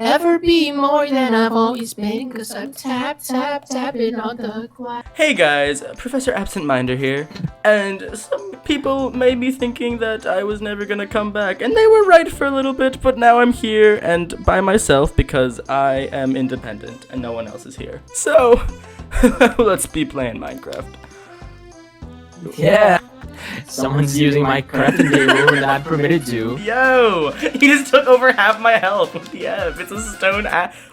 ever be more than I've always been, cause I'm tapping on the clock. Hey guys, Professor Absentminder here, and some people may be thinking that I was never gonna come back, and they were right for a little bit, but now I'm here and by myself because I am independent and no one else is here. So, let's be playing Minecraft. Yeah. Someone's using my crafting table and not permitted to. Yo! He just took over half my health with the F. It's a stone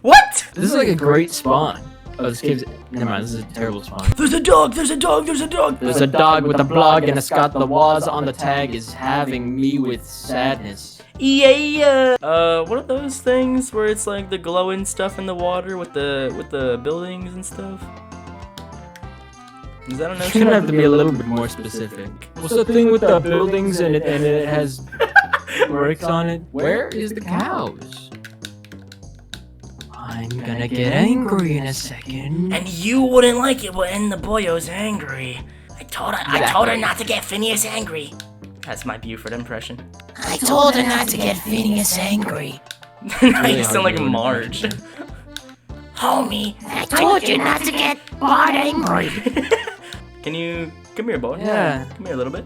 What?! This is like a great spawn. Oh, this cave's... Never mind, this is a terrible spawn. There's a dog! There's a dog! There's a dog! There's a dog with a blog and it's got the was on the tag is having me with sadness. Yeah. What are those things where it's like the glowing stuff in the water with the buildings and stuff? Is that a You're gonna have to be a little bit more specific. What's the thing with the buildings and it has bricks on it? Where is the cows? I'm gonna get angry in a second. And you wouldn't like it when the boyo's angry. I told her not to get Phineas angry. That's my Buford impression. I told her not to get Phineas angry. Now you sound like Marge. Homie, I told you not to get Bart angry. Can you come here, boy? Yeah. Come here a little bit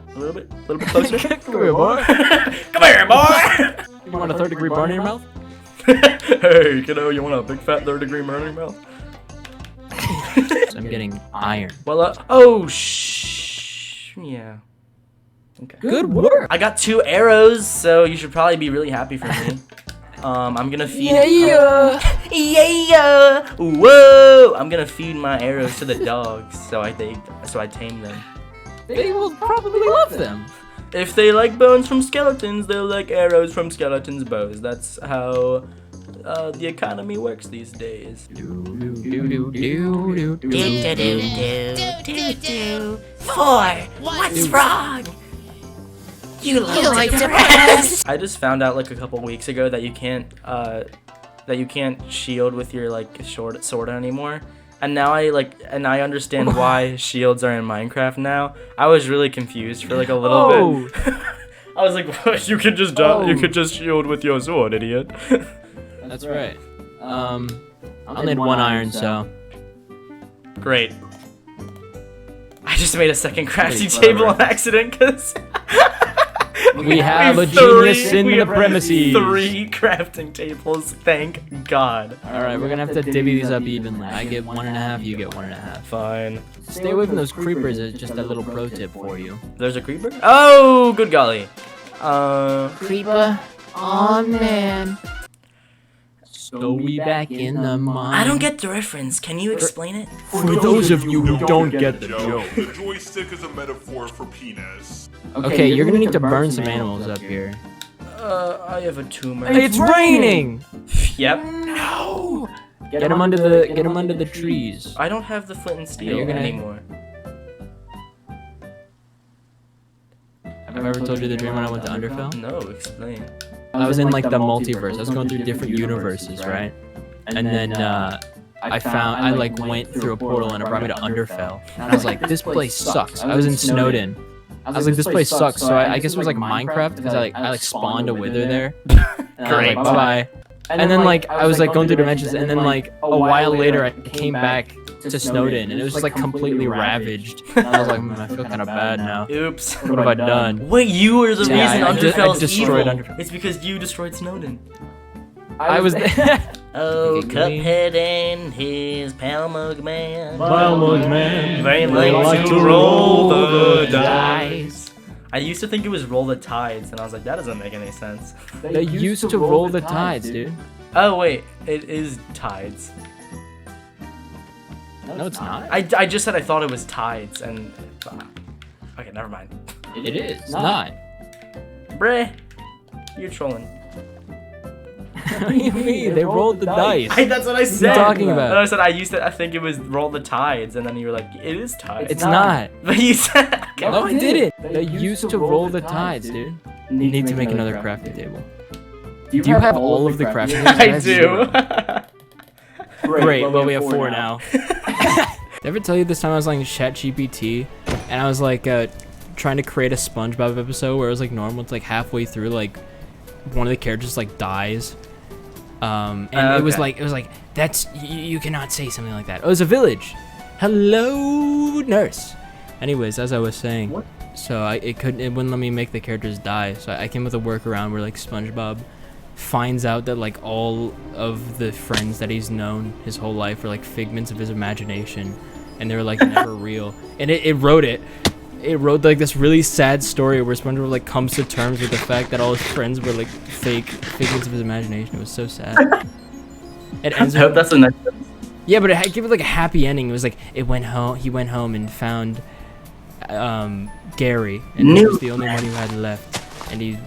closer. Come here, boy. Come here, boy. You want a third-degree burn in your mouth? Hey, kiddo, you want a big fat third-degree burn in your mouth? I'm getting iron. Well, yeah. Okay. Good work. I got 2 arrows, so you should probably be really happy for me. I'm gonna feed. Yeah. Whoa! I'm gonna feed my arrows to the dogs, so I tame them. They will probably love them. If they like bones from skeletons, they'll like arrows from skeletons' bows. That's how the economy works these days. Four. What's wrong? You look like depressed. I just found out like a couple weeks ago that you can't shield with your like short sword anymore. And now I understand why shields are in Minecraft now. I was really confused for like a little bit. I was like, what? You could just shield with your sword, idiot. That's right. I'll need 1 iron, so. Great. I just made a second crafting table on accident because we have a genius in the premises. 3 crafting tables, thank God. Alright, we're gonna have to divvy these up evenly. I get 1.5, you get 1.5. Fine. Stay away from those creepers, it's just a little pro tip for you. There's a creeper? Oh, good golly. Creeper. Oh man. So we back in the mine. I don't get the reference. Can you explain it? For those of you who don't get the joke. The joystick is a metaphor for penis. Okay, you're gonna need to burn some animals up here. I have a tumor. It's raining! Yep. No! Get him under the trees. I don't have the flint and steel You're gonna- anymore. Have I ever told you the dream when I went to Underfell? No, explain. I was in like the multiverse. I was going through different universes, right? And then I like went through a portal and it brought me to Underfell. And I was like, this place sucks. I was in Snowden. I was like, this place sucks. So I guess it was like Minecraft because I spawned a wither there. And I was like, bye bye. And then like I was like going through dimensions, and then like a while later I came back to Snowden and it was just like completely ravaged. And I was like, I feel kind of bad now. Oops. What have I done? Wait, you were the Yeah, reason I Underfell's destroyed evil. Underfell. It's because you destroyed Snowden. I was there. Oh, Okay, Cuphead and his Palmog Man. Man. They like to roll the dice. I used to think it was roll the tides, and I was like, that doesn't make any sense. They used to roll the tides, dude. Oh wait, it is tides. No, it's not. I just said I thought it was tides, and okay, never mind. It is. It's not. Bruh, you're trolling. What do you mean? They rolled the dice. That's what I said. What are you talking about? And I said I think it was roll the tides, and then you were like, it is tides. It's not. But you said. No, I didn't. They used to roll the tides, dude. You need to make another crafting table. Do you have all of the crafting tables? I do. Great. Well, we have 4 now. Did I ever tell you this time I was like ChatGPT and I was like trying to create a SpongeBob episode where it was like normal. It's like halfway through, like one of the characters like dies. And it was like that's you cannot say something like that. Oh, it was a village. Hello, nurse. Anyways, as I was saying, What? so it wouldn't let me make the characters die. So I came with a workaround where like SpongeBob finds out that like all of the friends that he's known his whole life are like figments of his imagination, and they were like never real. And it wrote like this really sad story where SpongeBob like comes to terms with the fact that all his friends were like figments of his imagination. It was so sad. It ends I hope that's a nice. yeah, but it gave it like a happy ending. It was like he went home and found Gary, and he was the only one who had left, and he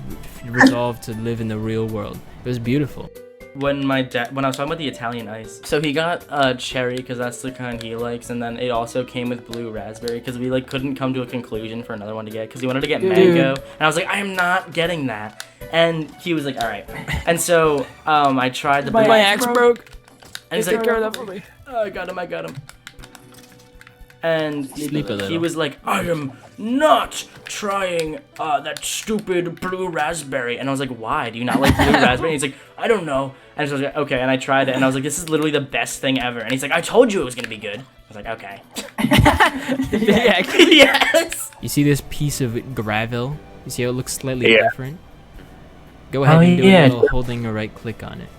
resolved to live in the real world. It was beautiful. When I was talking about the Italian ice, so he got cherry because that's the kind he likes, and then it also came with blue raspberry because we like couldn't come to a conclusion for another one to get because he wanted to get mango, and I was like, I am not getting that, and he was like, all right, and so I tried the blue. My axe broke. And he's like, Take care of that for me. Oh, I got him. And Sleep a little. he was like, I am not trying that stupid blue raspberry. And I was like, why? Do you not like blue raspberry? And he's like, I don't know. And so I was like, okay. And I tried it, and I was like, this is literally the best thing ever. And he's like, I told you it was going to be good. I was like, okay. Yeah. Yes. You see this piece of gravel? You see how it looks slightly Yeah. different? Go ahead and do a little holding a right click on it.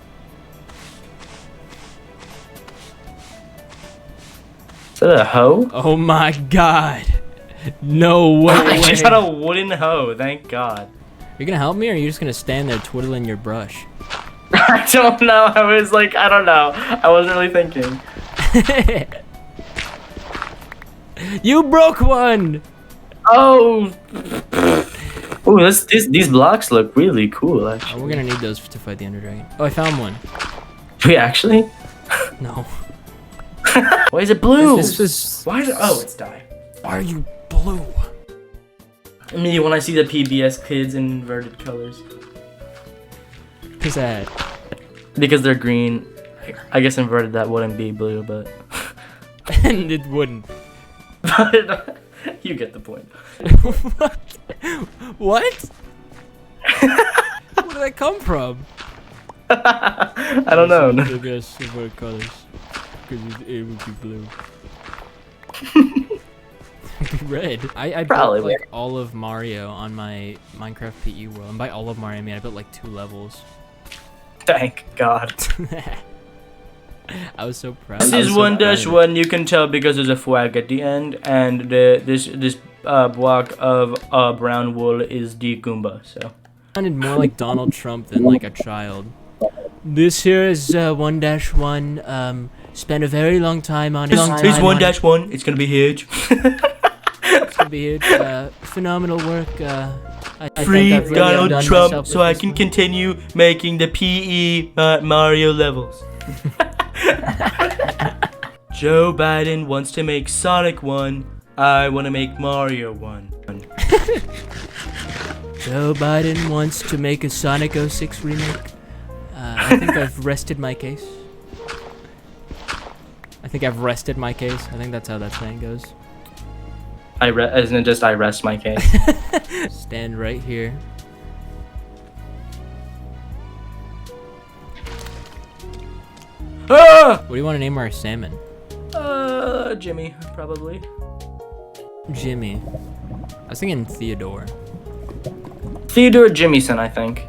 Is that a hoe? Oh my god. No way. I just had a wooden hoe, thank God. You're gonna help me, or are you just gonna stand there twiddling your brush? I don't know. I was like, I don't know. I wasn't really thinking. You broke one! Oh. Ooh, these blocks look really cool, actually. Oh, we're gonna need those to fight the Ender Dragon. Oh, I found one. Do we actually? No. Why is it blue? This is... Why is it? Oh, it's dye. Why are you blue? Me when I see the PBS kids in inverted colors. Who's that? Because they're green. I guess inverted that wouldn't be blue, but... And it wouldn't. But you get the point. What? What? Where did that come from? I don't know. I guess inverted colors. Because it would be blue. Red. I Probably built like all of Mario on my Minecraft PE world, and by all of Mario I mean I built like 2 levels. Thank God. I was so proud. This is 1-1. You can tell because there's a flag at the end, and this block of brown wool is the Goomba. So. Sounded more like Donald Trump than like a child. This here is 1-1. Spent a very long time on it. It's 1-1. It's gonna be huge. It's gonna be huge. Phenomenal work. I Free think I've really Donald outdone Trump myself so with I this can one. continue making the PE Mario levels. Joe Biden wants to make Sonic 1. I want to make Mario 1. Joe Biden wants to make a Sonic 06 remake. I think I've rested my case. I think that's how that saying goes. Isn't it just I rest my case? Stand right here. Ah! What do you want to name our salmon? Jimmy, probably. Jimmy. I was thinking Theodore. Theodore Jimmyson, I think.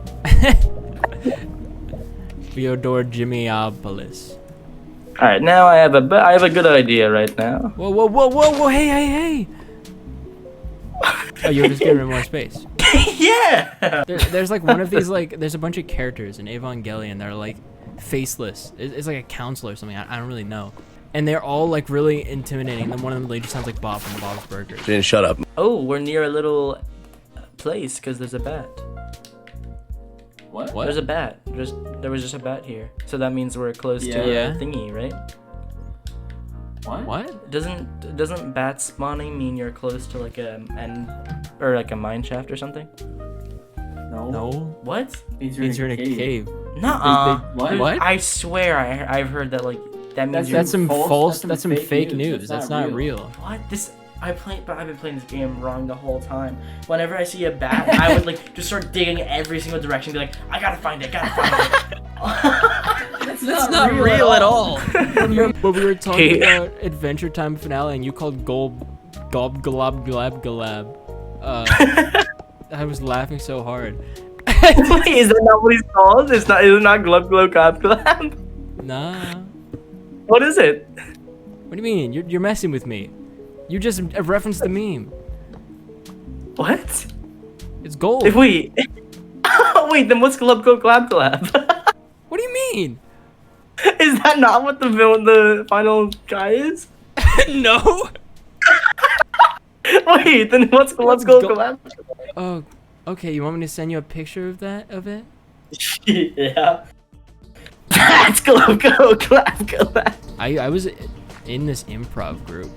Theodore Jimmyopolis. Alright, now I have a good idea right now. Whoa, hey. Oh, you were just giving him more space. Yeah! There's like one of these, like, there's a bunch of characters in Evangelion that are like faceless. It's like a counselor or something. I don't really know. And they're all like really intimidating. And one of them literally just sounds like Bob from Bob's Burgers. Then shut up. Oh, we're near a little place because there's a bat. What? There's a bat. There was just a bat here. So that means we're close to Yeah. a thingy, right? What? Doesn't bat spawning mean you're close to like a mine shaft or something? No. What? Means you're in a cave. Nuh-uh. What? I swear I've heard that like that means That's you're that's some fake news. That's not real. what? I've been playing this game wrong the whole time. Whenever I see a bat, I would like just start digging every single direction, be like, I gotta find it. That's not real at all. But we were talking about Adventure Time finale, and you called Gob Glab Glab Galab. I was laughing so hard. Wait, is that not what he's called? Is it not Glub Glub Glab Glab? Nah. What is it? What do you mean? You're messing with me. You just referenced the meme. What? It's gold. Wait. Wait, then what's Glub Glub Glab Glab? What do you mean? Is that not what the final guy is? No. Wait, then what's Glub Glub Glab? Oh, okay. You want me to send you a picture of it? Yeah. That's Glub Glub Glab Glab. I was in this improv group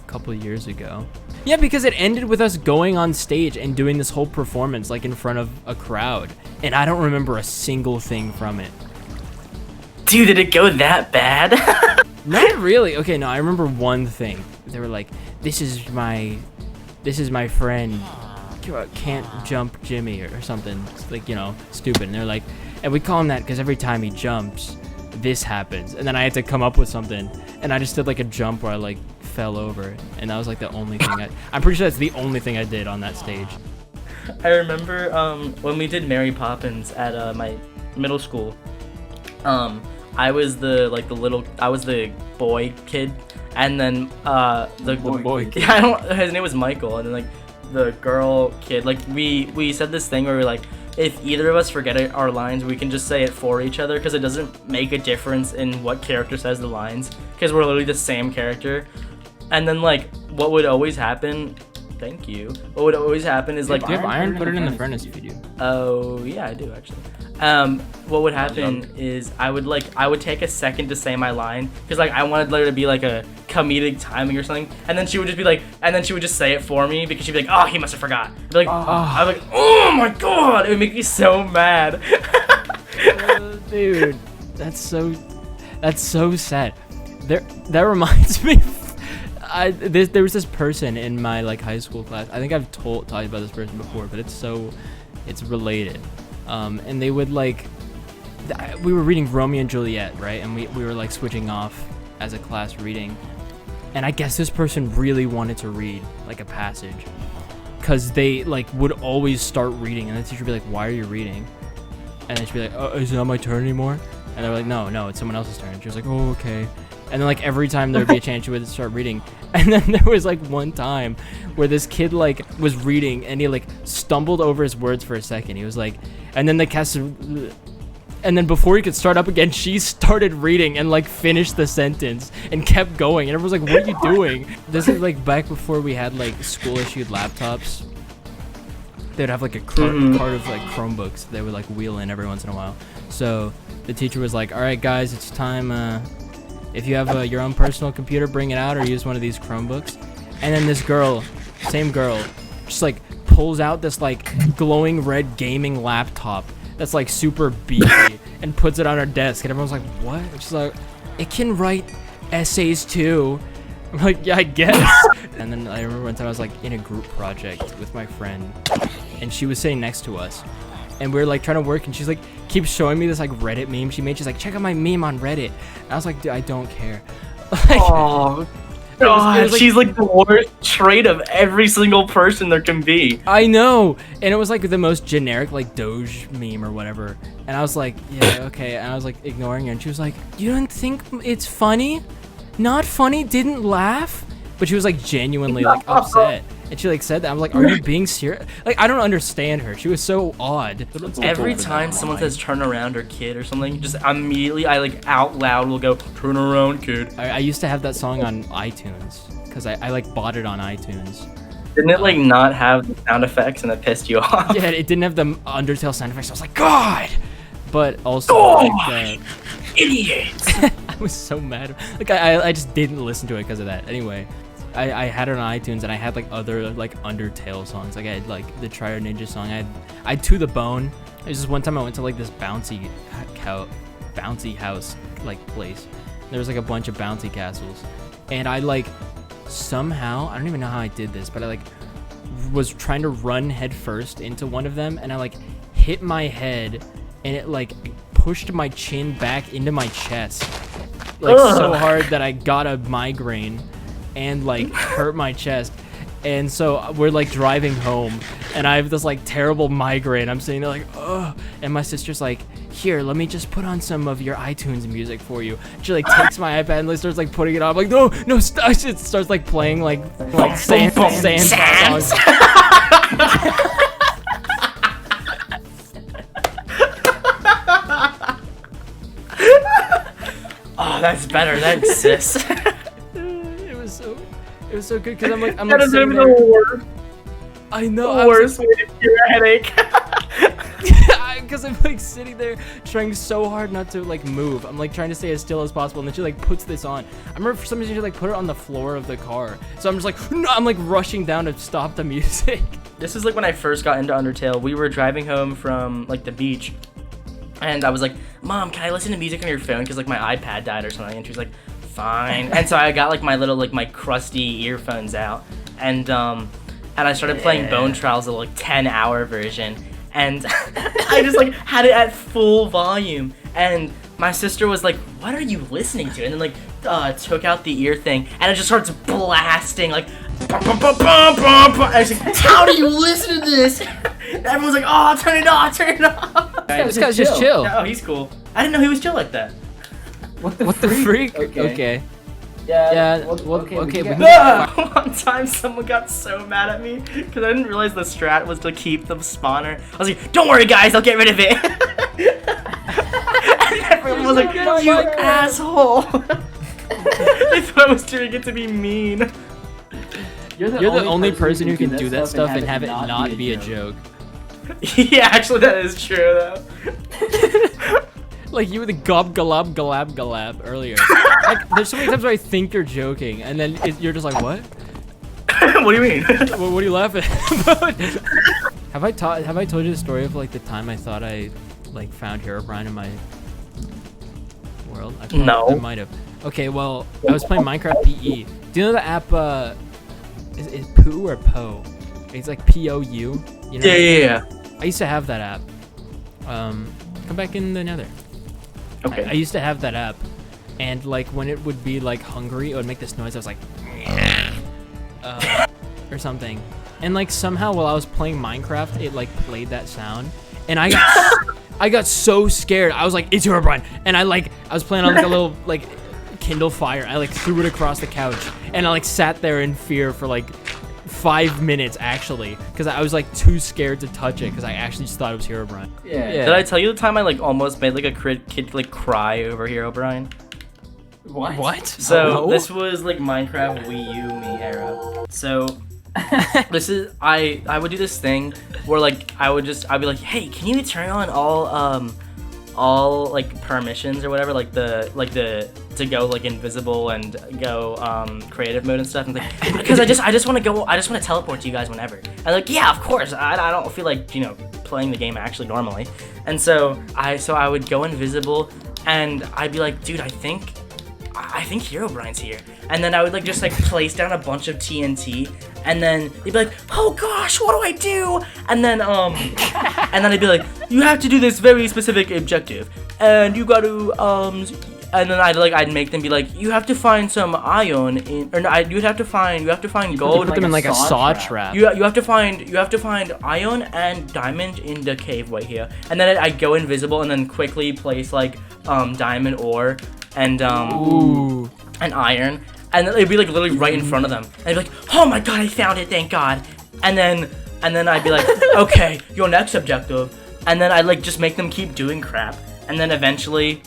a couple of years ago. Yeah, because it ended with us going on stage and doing this whole performance like in front of a crowd, and I don't remember a single thing from it. Dude, did it go that bad? Not really. Okay, no, I remember one thing. They were like, this is my friend, can't jump Jimmy or something, like, you know, stupid. And they're like, and we call him that because every time he jumps, this happens. And then I had to come up with something, and I just did like a jump where I like fell over, and that was like the only thing I'm pretty sure that's the only thing I did on that stage. I remember when we did Mary Poppins at my middle school. I was the boy kid, and then the boy kid. his name was Michael, and then like the girl kid, like we said this thing where we're like, if either of us forget our lines, we can just say it for each other, because it doesn't make a difference in what character says the lines, because we're literally the same character. And then like what would always happen, thank you, what would always happen is like, do you have iron? Put it in the furnace if you do. Oh yeah, I do actually. What would happen is I would take a second to say my line, because like I wanted there to be like a comedic timing or something, and then she would just say it for me, because she'd be like, oh, he must have forgot. I'd be like, I'm like, oh my god, it would make me so mad. Dude, that's so sad. That reminds me. There was this person in my like high school class. I think I've talked about this person before, but it's related. And they would like, we were reading Romeo and Juliet, right? And we were like switching off as a class reading. And I guess this person really wanted to read like a passage, because they like would always start reading, and the teacher would be like, why are you reading? And then she'd be like, oh, is it not my turn anymore? And they were like, no, it's someone else's turn. She was like, oh, okay. And then like every time there would be a chance, she would start reading. And then there was like one time where this kid like was reading, and he like stumbled over his words for a second. He was like, and then the cast, and then before he could start up again, she started reading and like finished the sentence and kept going. And everyone was like, what are you doing? This is like back before we had like school issued laptops. They'd have like a cart of like Chromebooks they would like wheel in every once in a while. So the teacher was like, all right guys, it's time, if you have your own personal computer, bring it out, or use one of these Chromebooks. And then this girl, same girl, just like pulls out this like glowing red gaming laptop that's like super beefy and puts it on her desk, and everyone's like, what? And she's like, it can write essays too. I'm like, yeah, I guess. And then I remember one time I was like in a group project with my friend, and she was sitting next to us, and we were like trying to work, and she's like keeps showing me this like Reddit meme she made. She's like, check out my meme on Reddit. And I was like, dude, I don't care. Like, oh god, she's like the worst trait of every single person there can be. I know. And it was like the most generic like Doge meme or whatever, and I was like, yeah, okay. And I was like ignoring her, and she was like, you don't think it's funny? Not funny? Didn't laugh? But she was like genuinely like upset, and she like said that. I was like, are you being serious? Like, I don't understand her. She was so odd. Every time someone says turn around or kid or something, just immediately I like out loud will go, turn around kid. I used to have that song on iTunes because I like bought it on iTunes. Didn't it like not have the sound effects, and it pissed you off? Yeah, it didn't have the Undertale sound effects. I was like, God! But also, like, idiot! I was so mad. Like, I just didn't listen to it because of that. Anyway, I had it on iTunes, and I had like other like Undertale songs. Like I had like the Triad Ninja song. I had To the Bone. It was just one time I went to like this bouncy house like place. There was like a bunch of bouncy castles, and I like somehow, I don't even know how I did this, but I like was trying to run head first into one of them, and I like hit my head, and it like pushed my chin back into my chest, like so hard that I got a migraine, and like hurt my chest. And so we're like driving home, and I have this like terrible migraine. I'm sitting there like, ugh. And my sister's like, here, let me just put on some of your iTunes music for you. She like takes my iPad and like, starts like putting it on. I'm like, no, stop. It starts like playing like sand songs. Oh, that's better. Thanks, sis. It was so good because I'm like sitting there. The worst. I know. The worst way to cure a headache. Because I'm like sitting there trying so hard not to like move. I'm like trying to stay as still as possible, and then she like puts this on. I remember for some reason she like put it on the floor of the car. So I'm just like, no, I'm like rushing down to stop the music. This is like when I first got into Undertale. We were driving home from like the beach, and I was like, Mom, can I listen to music on your phone? Because like my iPad died or something. And she was like, fine. And so I got like my little like my crusty earphones out, and I started playing Bone Trials, the like 10-hour version, and I just like had it at full volume, and my sister was like, what are you listening to? And then like took out the ear thing, and it just starts blasting like bum, bum, bum, bum, bum, bum. And I was like, how do you listen to this? And everyone's like, oh, turn it off. This guy's just chill. Oh, he's cool. I didn't know he was chill like that. What the freak? Okay. Yeah. Okay. One time someone got so mad at me because I didn't realize the strat was to keep the spawner. I was like, don't worry guys, I'll get rid of it. And everyone was like, you asshole. They thought I was doing it to be mean. You're the only person who can do that stuff and have it not be a joke. Yeah, actually that is true though. Like you were the galab earlier. Like there's so many times where I think you're joking, and then you're just like, what? What do you mean? What are you laughing about? Have I told you the story of like the time I thought I like found Herobrine in my world? I might have. Okay, well, I was playing Minecraft PE. Do you know the app? Is Poo or Po? It's like POU. You know? Yeah. I used to have that app. Come back in the Nether. Okay. I used to have that app, and like when it would be like hungry, it would make this noise. I was like, or something, and like somehow while I was playing Minecraft, it like played that sound, and I got so scared. I was like, it's Herobrine, and I was playing on like a little like Kindle Fire. I like threw it across the couch, and I like sat there in fear for like 5 minutes actually, because I was like too scared to touch it because I actually just thought it was Herobrine. Yeah. Did I tell you the time I like almost made like a kid like cry over Herobrine? What? So this was like Minecraft Wii U me era. So this is I would do this thing where like I'd be like, hey, can you turn on all like permissions or whatever, like the to go like invisible and go creative mode and stuff, and like because I just want to teleport to you guys whenever. And like, yeah, of course. I don't feel like playing the game actually normally, and so I would go invisible, and I'd be like, dude, I think Herobrine's here, and then I would like just like place down a bunch of TNT, and then they'd be like, oh gosh, what do I do? And then I'd be like, you have to do this very specific objective, and you got to and then I'd make them be like, you have to find some iron in, or no, you have to find gold. Put them in like a saw trap. You have to find iron and diamond in the cave right here, and then I'd go invisible and then quickly place like diamond ore and and iron, and it'd be like literally right in front of them, and I'd be like, oh my god, I found it, thank god. And then I'd be like, okay, your next objective, and then I'd like just make them keep doing crap, and then eventually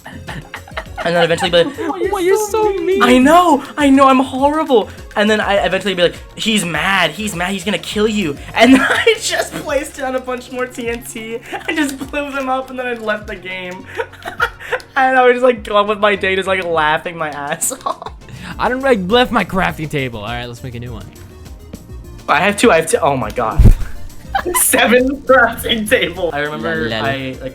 be like, oh, you're so mean. I know, I'm horrible. And then I eventually be like, he's mad, he's gonna kill you. And then I just placed down a bunch more TNT, I just blew them up, and then I left the game. And I would just like go on with my day, just like laughing my ass off. I left my crafting table. All right, let's make a new one. I have two, oh my god. 7 crafting table. I remember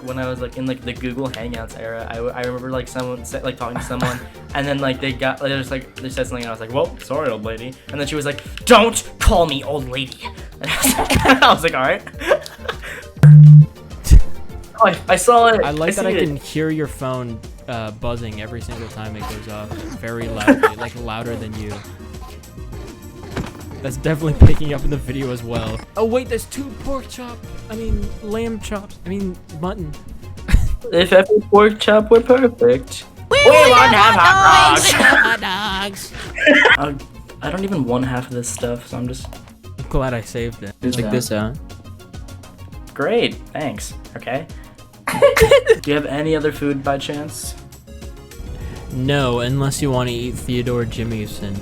when I was like in like the Google Hangouts era, I remember like someone like talking to someone, and then like they said something, and I was like, well, sorry, old lady. And then she was like, don't call me old lady. And I was like, all right. Oh, I saw it. I like that I see it. can hear your phone buzzing every single time it goes off, very loudly, like louder than you. That's definitely picking up in the video as well. Oh wait, there's 2 lamb chops. I mean mutton. If every pork chop were perfect. We want to have hot dogs. I don't even want half of this stuff, so I'm just... I'm glad I saved it. Check this out. Great, thanks. Okay. Do you have any other food by chance? No, unless you want to eat Theodore Jimmyson.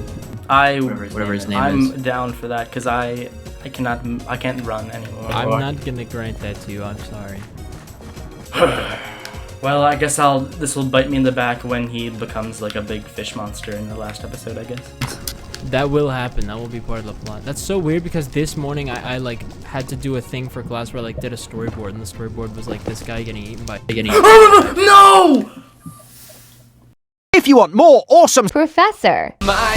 Whatever his name is. I'm down for that because I can't run anymore. I'm not gonna grant that to you. I'm sorry. Well, I guess this will bite me in the back when he becomes like a big fish monster in the last episode, I guess. That will happen. That will be part of the plot. That's so weird because this morning I like had to do a thing for class where I like did a storyboard, and the storyboard was like this guy getting eaten by No! If you want more awesome Professor. My